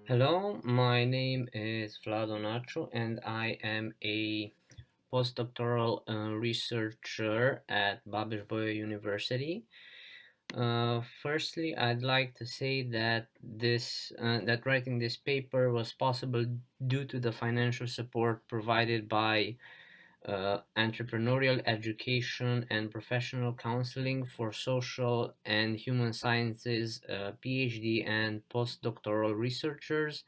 Hello, my name is Vlad Onaciu and I am a postdoctoral researcher at Babes-Bolyai University. Firstly, I'd like to say that that writing this paper was possible due to the financial support provided by entrepreneurial education and professional counseling for social and human sciences PhD and postdoctoral researchers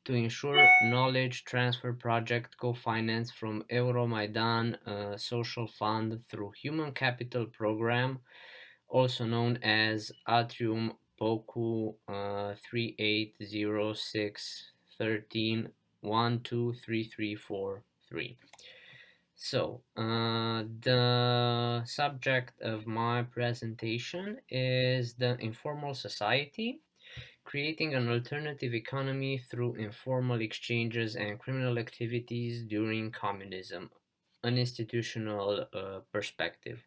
to ensure knowledge transfer project co-financed from Euromaidan Social Fund through Human Capital Program, also known as Atrium POCU 380613123343. So, the subject of my presentation is the informal society, creating an alternative economy through informal exchanges and criminal activities during communism, an institutional perspective.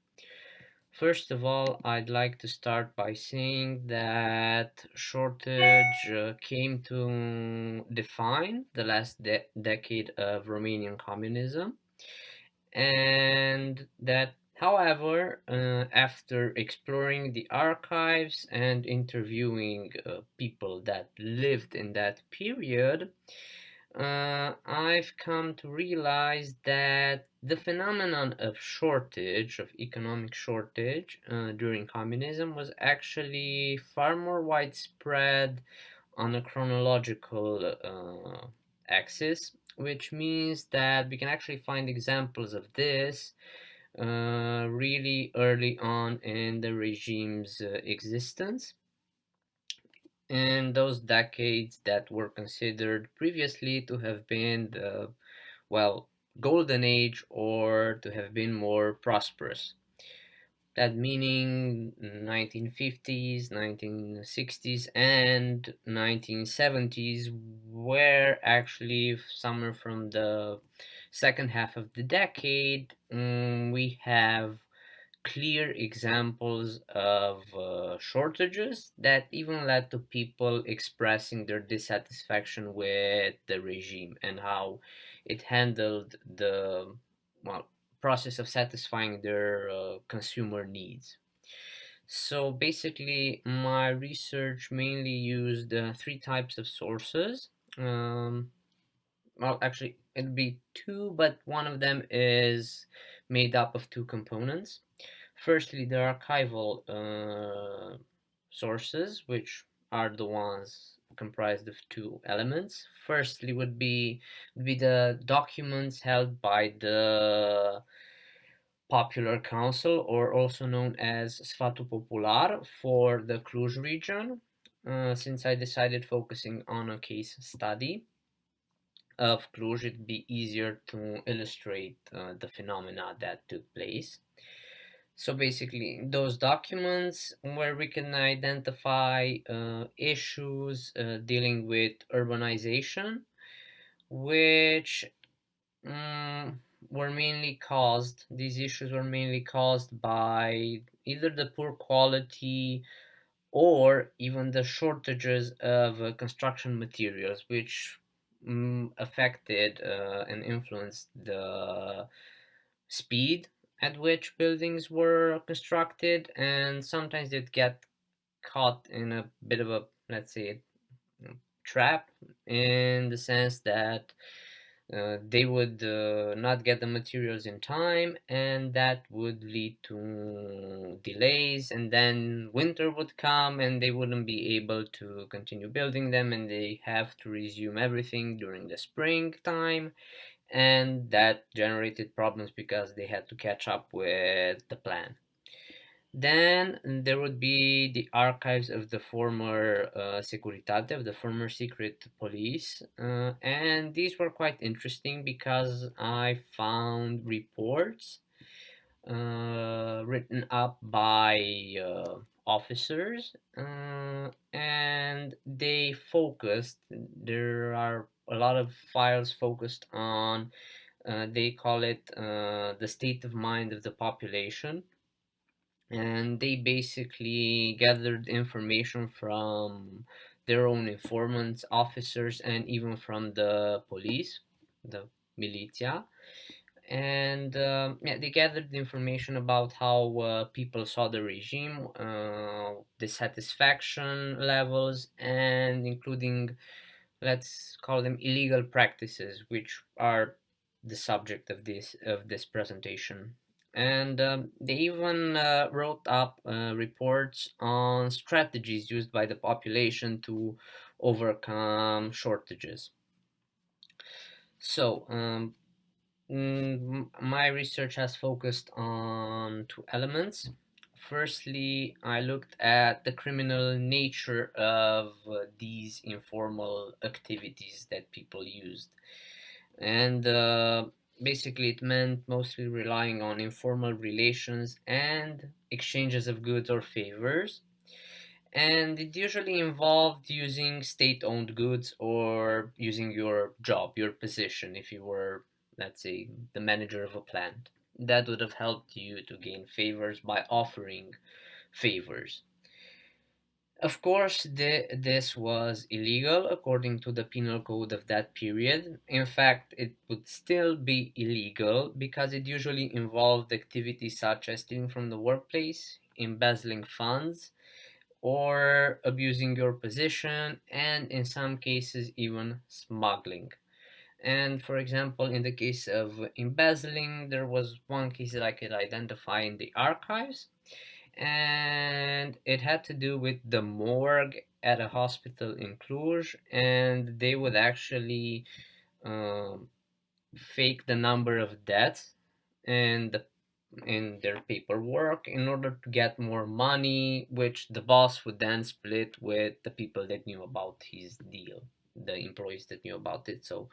First of all, I'd like to start by saying that shortage came to define the last decade of Romanian communism, and that, however, after exploring the archives and interviewing people that lived in that period, I've come to realize that the phenomenon of shortage, of economic shortage during communism, was actually far more widespread on a chronological axis, which means that we can actually find examples of this really early on in the regime's existence. In those decades that were considered previously to have been the, well, golden age or to have been more prosperous. That meaning 1950s, 1960s, and 1970s were actually somewhere from the second half of the decade. We have clear examples of shortages that even led to people expressing their dissatisfaction with the regime and how it handled the, well, process of satisfying their consumer needs. So basically, my research mainly used three types of sources. Um, well, actually, it'd be two, but one of them is made up of two components. Firstly, the archival sources, which are the ones comprised of two elements. Firstly, would be the documents held by the Popular Council, or also known as Sfatul Popular, for the Cluj region. Since I decided focusing on a case study of Cluj, it'd be easier to illustrate the phenomena that took place. So basically, those documents where we can identify issues dealing with urbanization, which um, were mainly caused, these issues were mainly caused by either the poor quality or even the shortages of construction materials, which affected and influenced the speed at which buildings were constructed, and sometimes they'd get caught in a bit of a, let's say, trap, in the sense that they would not get the materials in time, and that would lead to delays. And then winter would come, and they wouldn't be able to continue building them, and they have to resume everything during the springtime. And that generated problems because they had to catch up with the plan. Then there would be the archives of the former Securitate, of the former secret police. And these were quite interesting because I found reports written up by officers, and there are a lot of files focused on, they call it the state of mind of the population, and they basically gathered information from their own informants, officers, and even from the police, the militia. And yeah, they gathered information about how people saw the regime, the satisfaction levels, and including, let's call them, illegal practices, which are the subject of this presentation. And they even wrote up reports on strategies used by the population to overcome shortages. So my research has focused on two elements. Firstly, I looked at the criminal nature of these informal activities that people used. And basically, it meant mostly relying on informal relations and exchanges of goods or favors. And it usually involved using state-owned goods or using your job, your position, if you were, let's say, the manager of a plant. That would have helped you to gain favors by offering favors. Of course, this was illegal according to the penal code of that period. In fact, it would still be illegal because it usually involved activities such as stealing from the workplace, embezzling funds, or abusing your position, and in some cases, even smuggling. And for example, in the case of embezzling, there was one case that I could identify in the archives, and it had to do with the morgue at a hospital in Cluj, and they would actually um, fake the number of deaths and in their paperwork in order to get more money, which the boss would then split with the people that knew about his deal, the employees that knew about it. So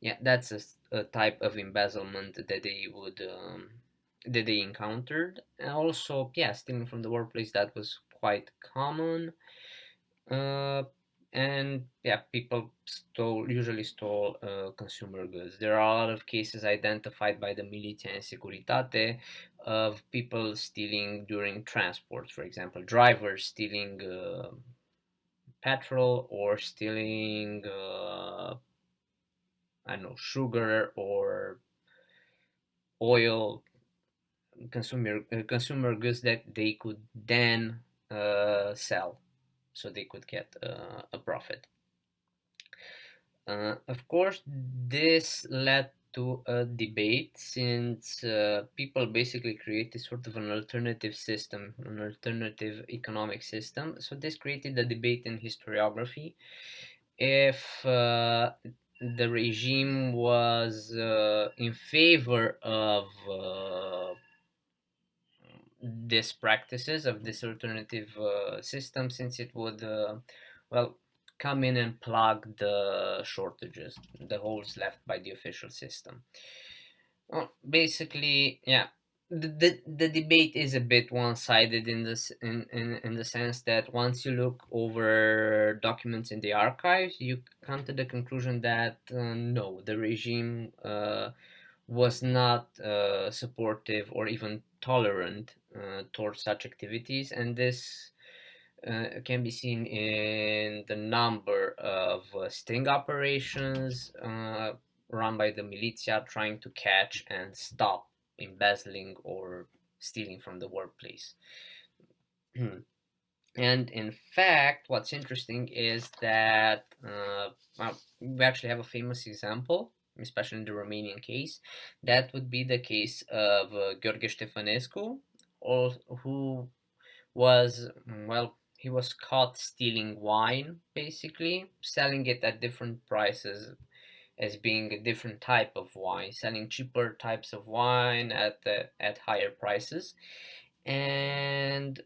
yeah, that's a type of embezzlement that they encountered. And also, yeah, stealing from the workplace, that was quite common. Uh, and yeah, people usually stole consumer goods. There are a lot of cases identified by the Militia and Securitate of people stealing during transports. For example, drivers stealing petrol or stealing, I don't know, sugar or oil, consumer goods that they could then sell, so they could get a profit. Of course, this led to a debate since people basically created sort of an alternative system, an alternative economic system. So this created a debate in historiography if the regime was in favor of these practices, of this alternative system, since it would, well, come in and plug the shortages, the holes left by the official system. Well, basically, yeah, the debate is a bit one-sided in this in the sense that once you look over documents in the archives, you come to the conclusion that no, the regime was not supportive or even tolerant towards such activities, and this can be seen in the number of sting operations run by the militia trying to catch and stop embezzling or stealing from the workplace. And in fact, what's interesting is that well, we actually have a famous example, especially in the Romanian case. That would be the case of Gheorghe Ștefănescu, who was, well, he was caught stealing wine, basically, selling it at different prices as being a different type of wine, selling cheaper types of wine at higher prices. And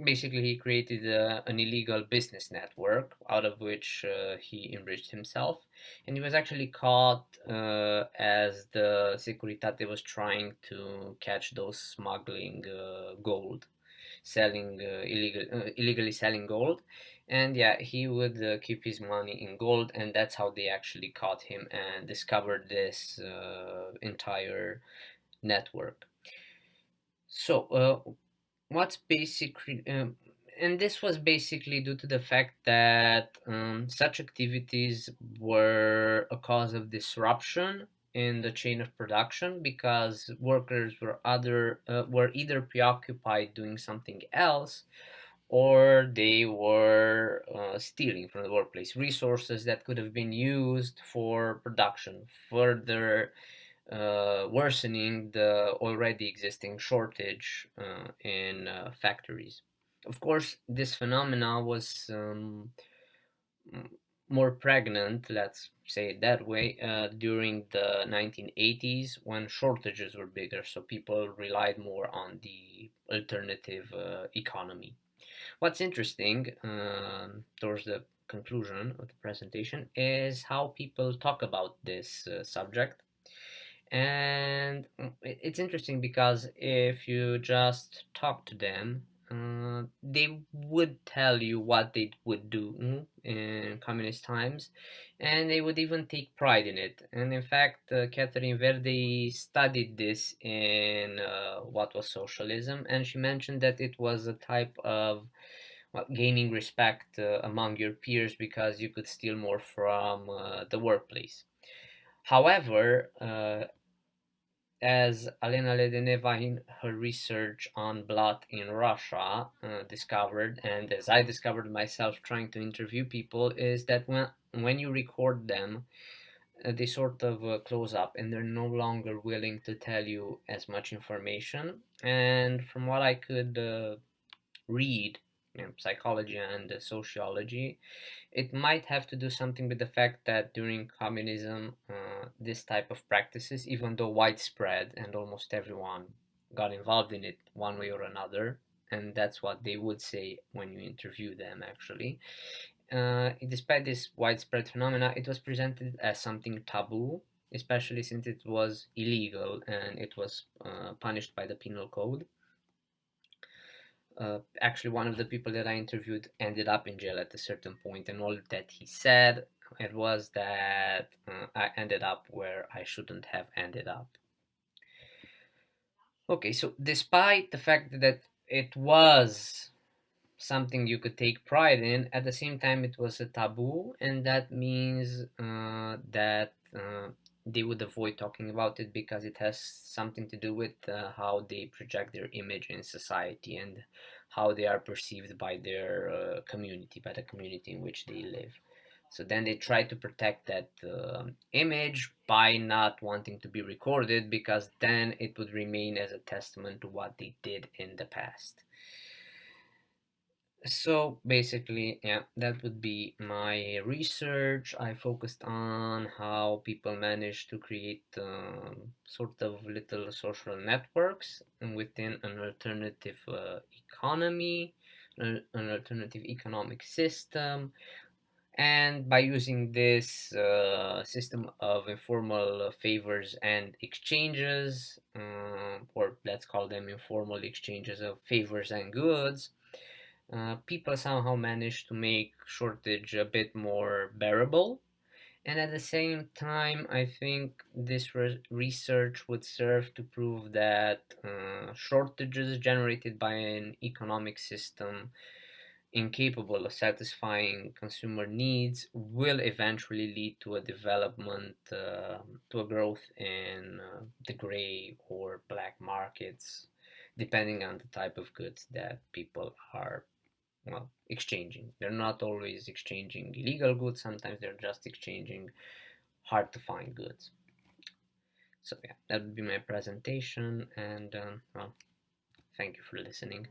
basically he created an illegal business network out of which he enriched himself, and he was actually caught as the Securitate was trying to catch those smuggling gold, selling illegally selling gold. And yeah, he would keep his money in gold, and that's how they actually caught him and discovered this entire network. So what's basically and this was basically due to the fact that such activities were a cause of disruption in the chain of production because workers were either preoccupied doing something else or they were stealing from the workplace resources that could have been used for production, further worsening the already existing shortage in factories. Of course, this phenomena was more pregnant, let's say it that way, during the 1980s when shortages were bigger, so people relied more on the alternative economy. What's interesting, towards the conclusion of the presentation, is how people talk about this subject. And it's interesting because if you just talk to them, they would tell you what they would do in communist times, and they would even take pride in it. And in fact, Catherine Verdi studied this in what was socialism, and she mentioned that it was a type of, well, gaining respect among your peers because you could steal more from the workplace. However, as Alena Ledeneva in her research on blood in Russia discovered, and as I discovered myself trying to interview people, is that when you record them, they sort of close up and they're no longer willing to tell you as much information. And from what I could read in psychology and sociology, it might have to do something with the fact that during communism, this type of practices, even though widespread and almost everyone got involved in it one way or another, and that's what they would say when you interview them actually. Despite this widespread phenomena, it was presented as something taboo, especially since it was illegal and it was punished by the penal code. Actually, one of the people that I interviewed ended up in jail at a certain point, and all that he said it was that I ended up where I shouldn't have ended up. Okay, so despite the fact that it was something you could take pride in, at the same time it was a taboo, and that means that they would avoid talking about it because it has something to do with how they project their image in society and how they are perceived by their community, by the community in which they live. So then they try to protect that image by not wanting to be recorded because then it would remain as a testament to what they did in the past. So basically, yeah, that would be my research. I focused on how people manage to create sort of little social networks within an alternative economy, an alternative economic system. And by using this system of informal favors and exchanges, or let's call them informal exchanges of favors and goods, people somehow managed to make shortage a bit more bearable. And at the same time, I think this research would serve to prove that shortages generated by an economic system incapable of satisfying consumer needs will eventually lead to a development, to a growth in the gray or black markets, depending on the type of goods that people are, well, exchanging. They're not always exchanging illegal goods, sometimes they're just exchanging hard to find goods. So yeah, that would be my presentation, and well, thank you for listening.